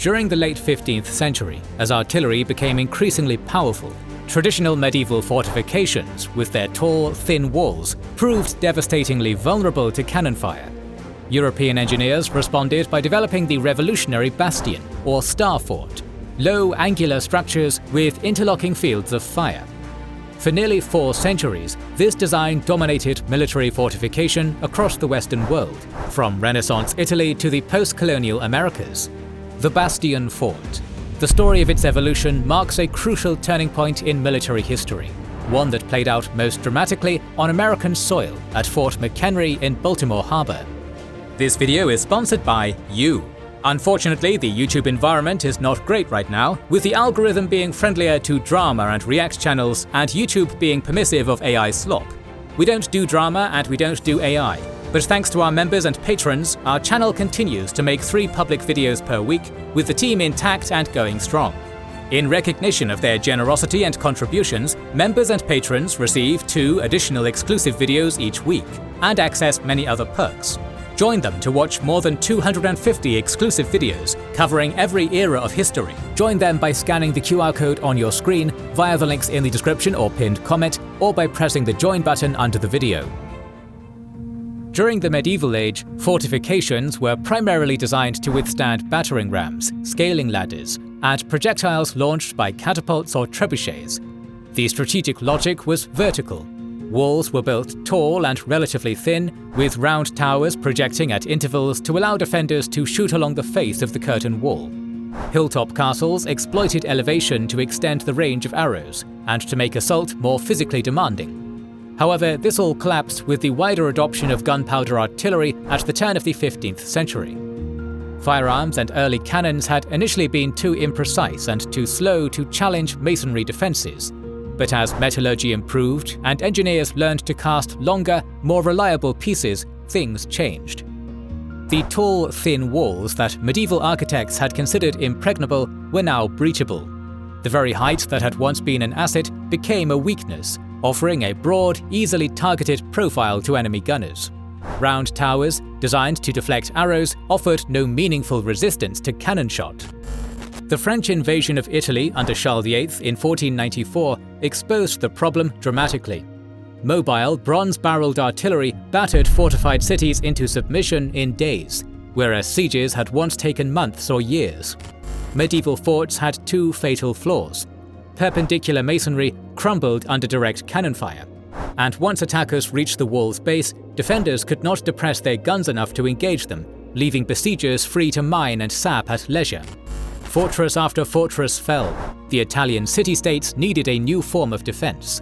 During the late 15th century, as artillery became increasingly powerful, traditional medieval fortifications, with their tall, thin walls, proved devastatingly vulnerable to cannon fire. European engineers responded by developing the revolutionary Bastion, or Star Fort, low, angular structures with interlocking fields of fire. For nearly 4 centuries, this design dominated military fortification across the Western world, from Renaissance Italy to the post-colonial Americas. The Bastion Fort. The story of its evolution marks a crucial turning point in military history, one that played out most dramatically on American soil at Fort Mchenry in Baltimore Harbor. This video is sponsored by you. Unfortunately, the YouTube environment is not great right now, with the algorithm being friendlier to drama and React channels and YouTube being permissive of AI slop. We don't do drama and we don't do AI, but thanks to our members and patrons, our channel continues to make 3 public videos per week, with the team intact and going strong. In recognition of their generosity and contributions, members and patrons receive 2 additional exclusive videos each week, and access many other perks. Join them to watch more than 250 exclusive videos covering every era of history. Join them by scanning the QR code on your screen, via the links in the description or pinned comment, or by pressing the join button under the video. During the medieval age, fortifications were primarily designed to withstand battering rams, scaling ladders, and projectiles launched by catapults or trebuchets. The strategic logic was vertical. Walls were built tall and relatively thin, with round towers projecting at intervals to allow defenders to shoot along the face of the curtain wall. Hilltop castles exploited elevation to extend the range of arrows, and to make assault more physically demanding. However, this all collapsed with the wider adoption of gunpowder artillery at the turn of the 15th century. Firearms and early cannons had initially been too imprecise and too slow to challenge masonry defences. But as metallurgy improved and engineers learned to cast longer, more reliable pieces, things changed. The tall, thin walls that medieval architects had considered impregnable were now breachable. The very height that had once been an asset became a weakness, offering a broad, easily targeted profile to enemy gunners. Round towers, designed to deflect arrows, offered no meaningful resistance to cannon shot. The French invasion of Italy under Charles VIII in 1494 exposed the problem dramatically. Mobile, bronze-barreled artillery battered fortified cities into submission in days, whereas sieges had once taken months or years. Medieval forts had 2 fatal flaws. Perpendicular masonry crumbled under direct cannon fire, and once attackers reached the wall's base, defenders could not depress their guns enough to engage them, leaving besiegers free to mine and sap at leisure. Fortress after fortress fell. The Italian city-states needed a new form of defense.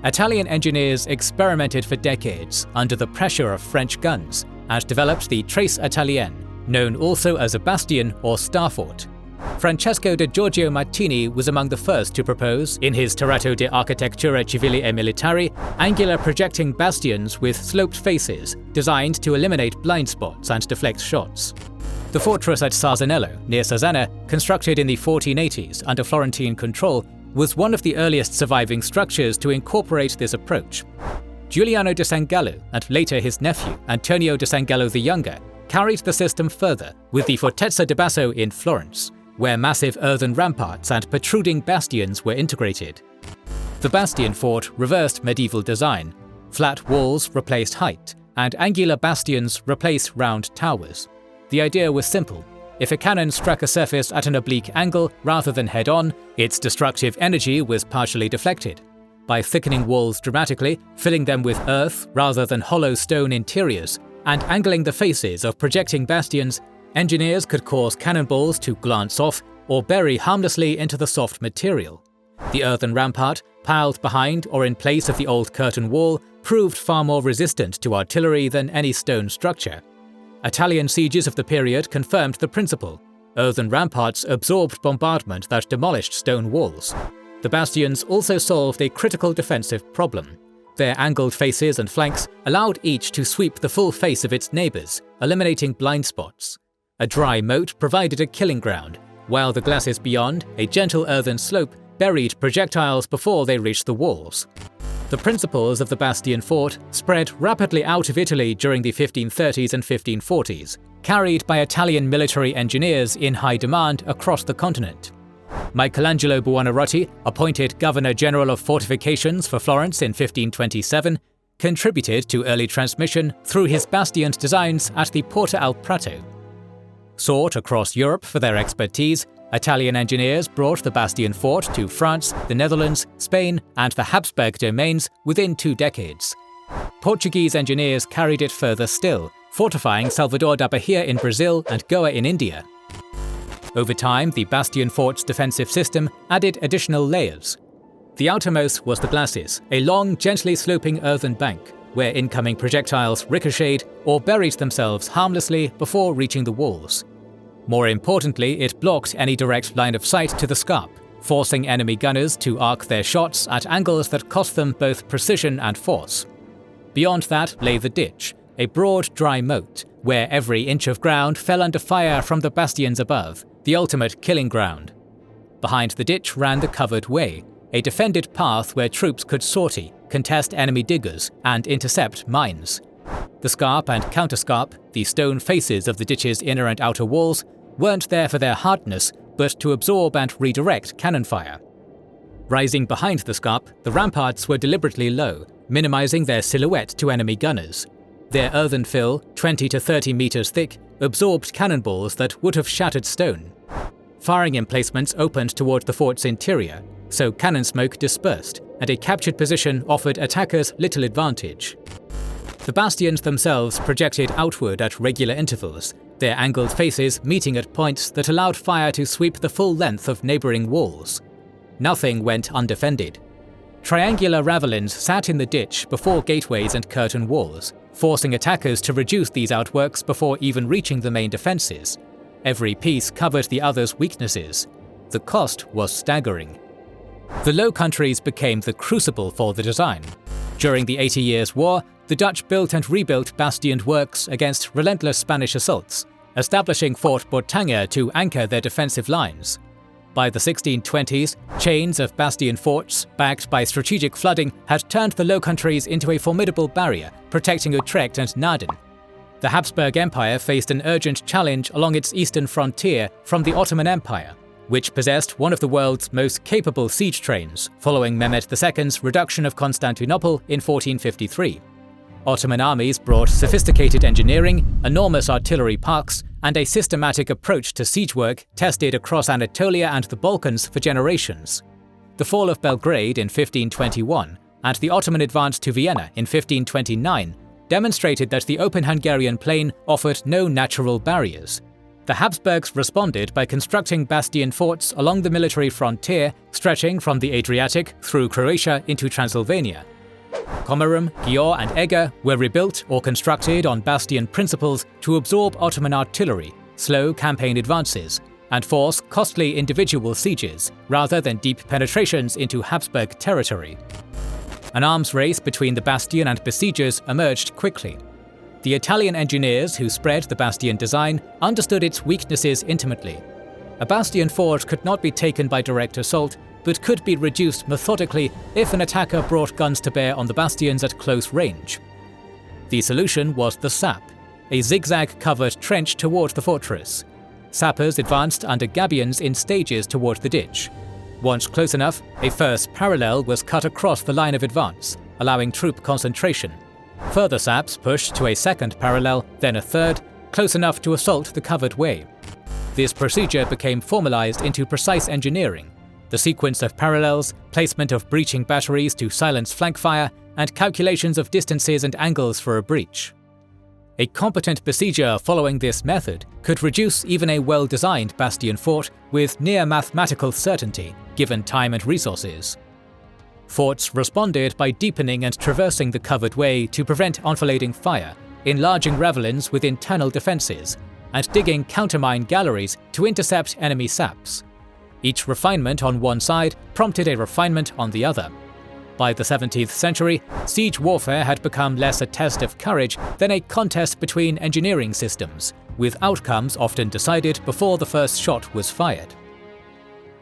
Italian engineers experimented for decades under the pressure of French guns and developed the Trace Italienne, known also as a bastion or star fort. Francesco de Giorgio Martini was among the first to propose, in his Trattato di Architettura Civile e Militare, angular projecting bastions with sloped faces, designed to eliminate blind spots and deflect shots. The fortress at Sarsanello, near Cesena, constructed in the 1480s under Florentine control, was one of the earliest surviving structures to incorporate this approach. Giuliano de San Gallo, and later his nephew, Antonio de San Gallo the Younger, carried the system further with the Fortezza di Basso in Florence, where massive earthen ramparts and protruding bastions were integrated. The bastion fort reversed medieval design. Flat walls replaced height, and angular bastions replaced round towers. The idea was simple. If a cannon struck a surface at an oblique angle rather than head-on, its destructive energy was partially deflected. By thickening walls dramatically, filling them with earth rather than hollow stone interiors, and angling the faces of projecting bastions, engineers could cause cannonballs to glance off or bury harmlessly into the soft material. The earthen rampart, piled behind or in place of the old curtain wall, proved far more resistant to artillery than any stone structure. Italian sieges of the period confirmed the principle. Earthen ramparts absorbed bombardment that demolished stone walls. The bastions also solved a critical defensive problem. Their angled faces and flanks allowed each to sweep the full face of its neighbours, eliminating blind spots. A dry moat provided a killing ground, while the glacis beyond, a gentle earthen slope, buried projectiles before they reached the walls. The principles of the Bastion fort spread rapidly out of Italy during the 1530s and 1540s, carried by Italian military engineers in high demand across the continent. Michelangelo Buonarroti, appointed Governor-General of Fortifications for Florence in 1527, contributed to early transmission through his bastion designs at the Porta al Prato. Sought across Europe for their expertise, Italian engineers brought the Bastion fort to France, the Netherlands, Spain, and the Habsburg domains within 2 decades. Portuguese engineers carried it further still, fortifying Salvador da Bahia in Brazil and Goa in India. Over time, the Bastion fort's defensive system added additional layers. The outermost was the glacis, a long, gently sloping earthen bank, where incoming projectiles ricocheted or buried themselves harmlessly before reaching the walls. More importantly, it blocked any direct line of sight to the scarp, forcing enemy gunners to arc their shots at angles that cost them both precision and force. Beyond that lay the ditch, a broad, dry moat, where every inch of ground fell under fire from the bastions above, the ultimate killing ground. Behind the ditch ran the covered way, a defended path where troops could sortie, contest enemy diggers, and intercept mines. The scarp and counterscarp, the stone faces of the ditch's inner and outer walls, weren't there for their hardness, but to absorb and redirect cannon fire. Rising behind the scarp, the ramparts were deliberately low, minimizing their silhouette to enemy gunners. Their earthen fill, 20 to 30 meters thick, absorbed cannonballs that would have shattered stone. Firing emplacements opened toward the fort's interior, so cannon smoke dispersed, and a captured position offered attackers little advantage. The bastions themselves projected outward at regular intervals, their angled faces meeting at points that allowed fire to sweep the full length of neighboring walls. Nothing went undefended. Triangular ravelins sat in the ditch before gateways and curtain walls, forcing attackers to reduce these outworks before even reaching the main defences. Every piece covered the other's weaknesses. The cost was staggering. The Low Countries became the crucible for the design. During the 80 Years' War, the Dutch built and rebuilt bastioned works against relentless Spanish assaults, establishing Fort Mchenry to anchor their defensive lines. By the 1620s, chains of bastion forts, backed by strategic flooding, had turned the Low Countries into a formidable barrier, protecting Utrecht and Naarden. The Habsburg Empire faced an urgent challenge along its eastern frontier from the Ottoman Empire, which possessed one of the world's most capable siege trains, following Mehmed II's reduction of Constantinople in 1453. Ottoman armies brought sophisticated engineering, enormous artillery parks, and a systematic approach to siege work tested across Anatolia and the Balkans for generations. The fall of Belgrade in 1521 and the Ottoman advance to Vienna in 1529 demonstrated that the open Hungarian plain offered no natural barriers. The Habsburgs responded by constructing bastion forts along the military frontier, stretching from the Adriatic through Croatia into Transylvania. Komarum, Győr, and Eger were rebuilt or constructed on bastion principles to absorb Ottoman artillery, slow campaign advances, and force costly individual sieges, rather than deep penetrations into Habsburg territory. An arms race between the bastion and besiegers emerged quickly. The Italian engineers who spread the bastion design understood its weaknesses intimately. A bastion fort could not be taken by direct assault, but could be reduced methodically if an attacker brought guns to bear on the bastions at close range. The solution was the sap, a zigzag-covered trench toward the fortress. Sappers advanced under gabions in stages toward the ditch. Once close enough, a first parallel was cut across the line of advance, allowing troop concentration. Further saps pushed to a second parallel, then a third, close enough to assault the covered way. This procedure became formalized into precise engineering. The sequence of parallels, placement of breaching batteries to silence flank fire, and calculations of distances and angles for a breach. A competent besieger following this method could reduce even a well-designed bastion fort with near mathematical certainty, given time and resources. Forts responded by deepening and traversing the covered way to prevent enfilading fire, enlarging ravelins with internal defences, and digging countermine galleries to intercept enemy saps. Each refinement on one side prompted a refinement on the other. By the 17th century, siege warfare had become less a test of courage than a contest between engineering systems, with outcomes often decided before the first shot was fired.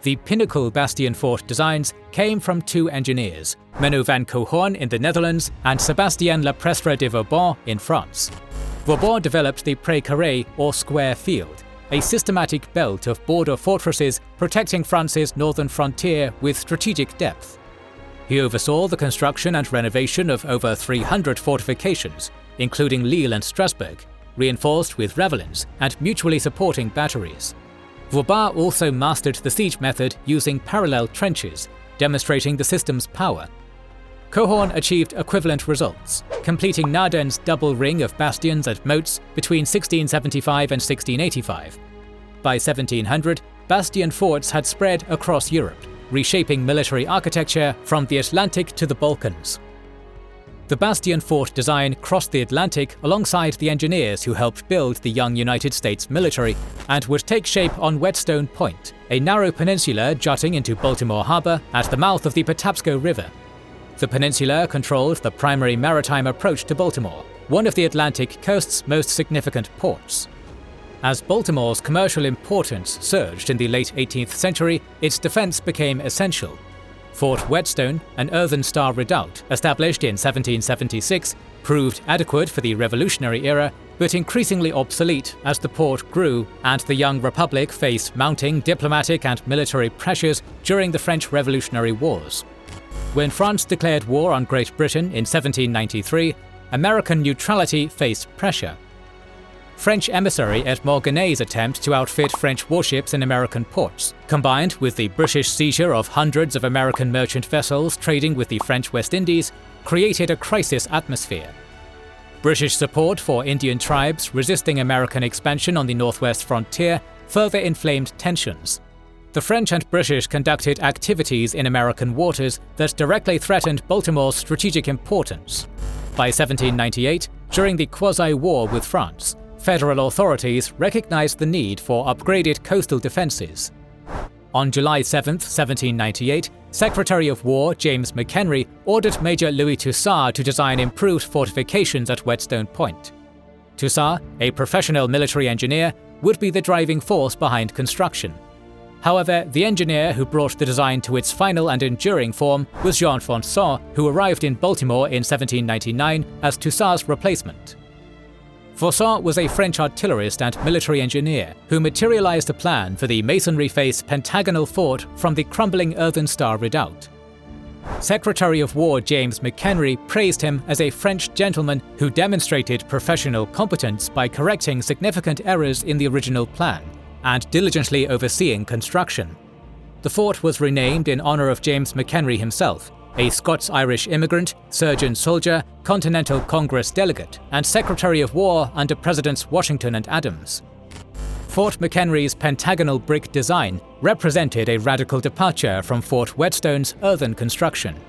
The pinnacle bastion fort designs came from two engineers, Menno van Cohorn in the Netherlands and Sébastien Leprestre de Vauban in France. Vauban developed the Pré Carré or square field, a systematic belt of border fortresses protecting France's northern frontier with strategic depth. He oversaw the construction and renovation of over 300 fortifications, including Lille and Strasbourg, reinforced with ravelins and mutually supporting batteries. Vauban also mastered the siege method using parallel trenches, demonstrating the system's power. Cohorn achieved equivalent results, completing Naden's double ring of bastions and moats between 1675 and 1685. By 1700, bastion forts had spread across Europe, reshaping military architecture from the Atlantic to the Balkans. The bastion fort design crossed the Atlantic alongside the engineers who helped build the young United States military and would take shape on Whetstone Point, a narrow peninsula jutting into Baltimore Harbor at the mouth of the Patapsco River. The peninsula controlled the primary maritime approach to Baltimore, one of the Atlantic coast's most significant ports. As Baltimore's commercial importance surged in the late 18th century, its defense became essential. Fort Whetstone, an earthen star redoubt established in 1776, proved adequate for the Revolutionary era, but increasingly obsolete as the port grew and the young republic faced mounting diplomatic and military pressures during the French Revolutionary Wars. When France declared war on Great Britain in 1793, American neutrality faced pressure. French emissary at Morganay's attempt to outfit French warships in American ports, combined with the British seizure of hundreds of American merchant vessels trading with the French West Indies, created a crisis atmosphere. British support for Indian tribes resisting American expansion on the northwest frontier further inflamed tensions. The French and British conducted activities in American waters that directly threatened Baltimore's strategic importance. By 1798, during the quasi-war with France, federal authorities recognized the need for upgraded coastal defenses. On July 7, 1798, Secretary of War James McHenry ordered Major Louis Toussaint to design improved fortifications at Whetstone Point. Toussaint, a professional military engineer, would be the driving force behind construction. However, the engineer who brought the design to its final and enduring form was Jean Fonson, who arrived in Baltimore in 1799 as Toussaint's replacement. Fonson was a French artillerist and military engineer who materialized a plan for the masonry-faced pentagonal fort from the crumbling earthen star redoubt. Secretary of War James McHenry praised him as a French gentleman who demonstrated professional competence by correcting significant errors in the original plan and diligently overseeing construction. The fort was renamed in honor of James McHenry himself, a Scots-Irish immigrant, surgeon-soldier, Continental Congress delegate, and Secretary of War under Presidents Washington and Adams. Fort McHenry's pentagonal brick design represented a radical departure from Fort Whetstone's earthen construction.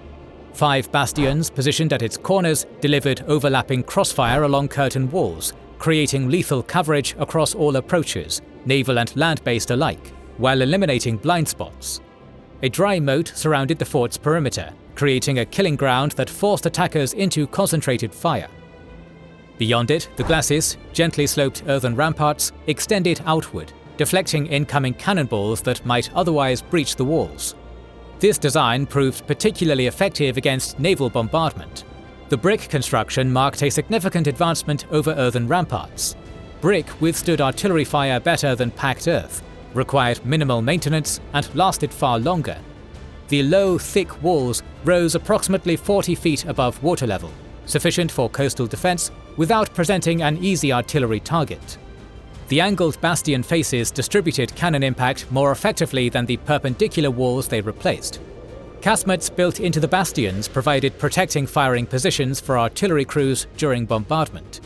5 bastions positioned at its corners delivered overlapping crossfire along curtain walls, creating lethal coverage across all approaches, naval and land-based alike, while eliminating blind spots. A dry moat surrounded the fort's perimeter, creating a killing ground that forced attackers into concentrated fire. Beyond it, the glacis, gently sloped earthen ramparts, extended outward, deflecting incoming cannonballs that might otherwise breach the walls. This design proved particularly effective against naval bombardment. The brick construction marked a significant advancement over earthen ramparts. Brick withstood artillery fire better than packed earth, required minimal maintenance, and lasted far longer. The low, thick walls rose approximately 40 feet above water level, sufficient for coastal defense without presenting an easy artillery target. The angled bastion faces distributed cannon impact more effectively than the perpendicular walls they replaced. Casemates built into the bastions provided protecting firing positions for artillery crews during bombardment.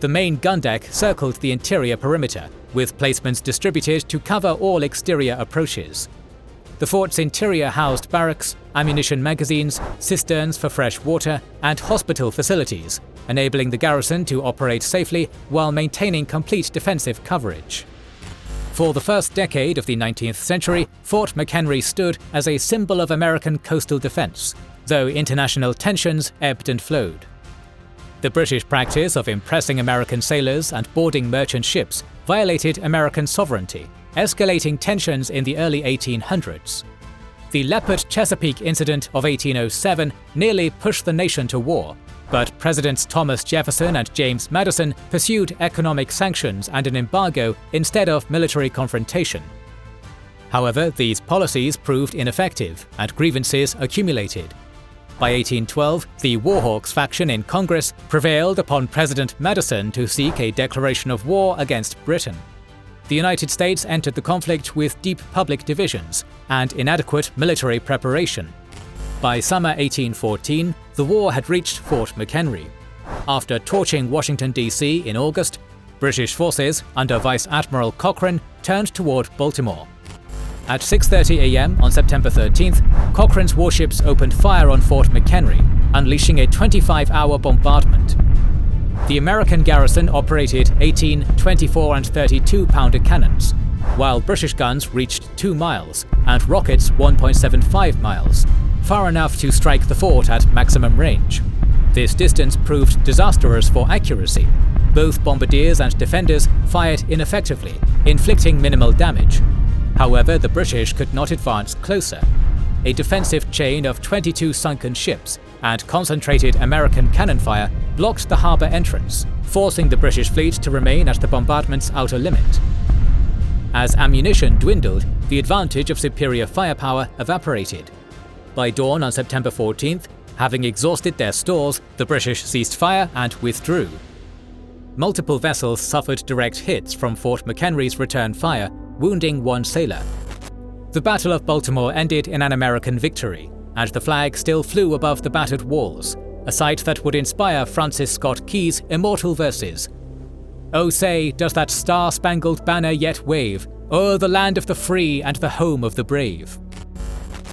The main gun deck circled the interior perimeter, with placements distributed to cover all exterior approaches. The fort's interior housed barracks, ammunition magazines, cisterns for fresh water, and hospital facilities, enabling the garrison to operate safely while maintaining complete defensive coverage. For the first decade of the 19th century, Fort McHenry stood as a symbol of American coastal defense, though international tensions ebbed and flowed. The British practice of impressing American sailors and boarding merchant ships violated American sovereignty, escalating tensions in the early 1800s. The Leopard Chesapeake incident of 1807 nearly pushed the nation to war, but Presidents Thomas Jefferson and James Madison pursued economic sanctions and an embargo instead of military confrontation. However, these policies proved ineffective, and grievances accumulated. By 1812, the Warhawks faction in Congress prevailed upon President Madison to seek a declaration of war against Britain. The United States entered the conflict with deep public divisions and inadequate military preparation. By summer 1814, the war had reached Fort Mchenry. After torching Washington, D.C. in August, British forces under Vice Admiral Cochrane turned toward Baltimore. At 6:30 a.m. on September 13th, Cochrane's warships opened fire on Fort McHenry, unleashing a 25-hour bombardment. The American garrison operated 18 24 and 32-pounder cannons, while British guns reached 2 miles and rockets 1.75 miles, far enough to strike the fort at maximum range. This distance proved disastrous for accuracy. Both bombardiers and defenders fired ineffectively, inflicting minimal damage. However, the British could not advance closer. A defensive chain of 22 sunken ships and concentrated American cannon fire blocked the harbour entrance, forcing the British fleet to remain at the bombardment's outer limit. As ammunition dwindled, the advantage of superior firepower evaporated. By dawn on September 14th, having exhausted their stores, the British ceased fire and withdrew. Multiple vessels suffered direct hits from Fort McHenry's return fire, wounding 1 sailor. The Battle of Baltimore ended in an American victory, and the flag still flew above the battered walls, a sight that would inspire Francis Scott Key's immortal verses. "Oh say, does that star-spangled banner yet wave, o'er the land of the free and the home of the brave?"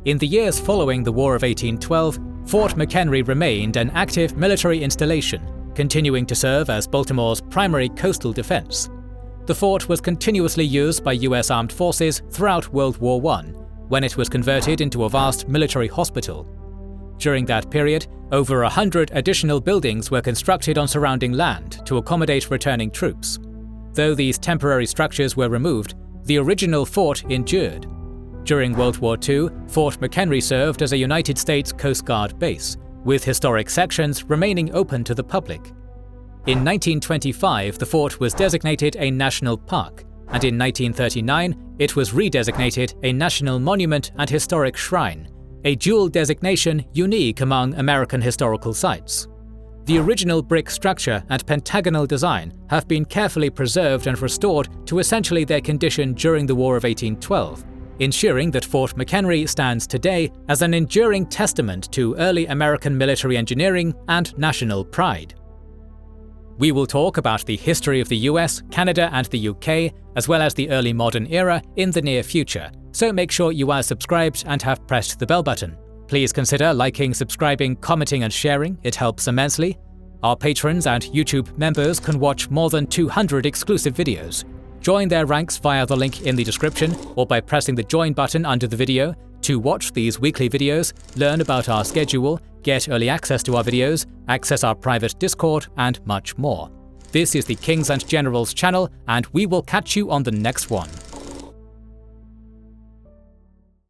In the years following the War of 1812, Fort McHenry remained an active military installation, continuing to serve as Baltimore's primary coastal defense. The fort was continuously used by US armed forces throughout World War I, when it was converted into a vast military hospital. During that period, over 100 additional buildings were constructed on surrounding land to accommodate returning troops. Though these temporary structures were removed, the original fort endured. During World War II, Fort McHenry served as a United States Coast Guard base, with historic sections remaining open to the public. In 1925, the fort was designated a national park, and in 1939, it was redesignated a National Monument and Historic Shrine, a dual designation unique among American historical sites. The original brick structure and pentagonal design have been carefully preserved and restored to essentially their condition during the War of 1812, ensuring that Fort McHenry stands today as an enduring testament to early American military engineering and national pride. We will talk about the history of the US, Canada and the UK, as well as the early modern era in the near future, so make sure you are subscribed and have pressed the bell button. Please consider liking, subscribing, commenting and sharing, it helps immensely. Our patrons and YouTube members can watch more than 200 exclusive videos. Join their ranks via the link in the description or by pressing the join button under the video to watch these weekly videos, learn about our schedule, get early access to our videos, access our private Discord, and much more. This is the Kings and Generals channel, and we will catch you on the next one.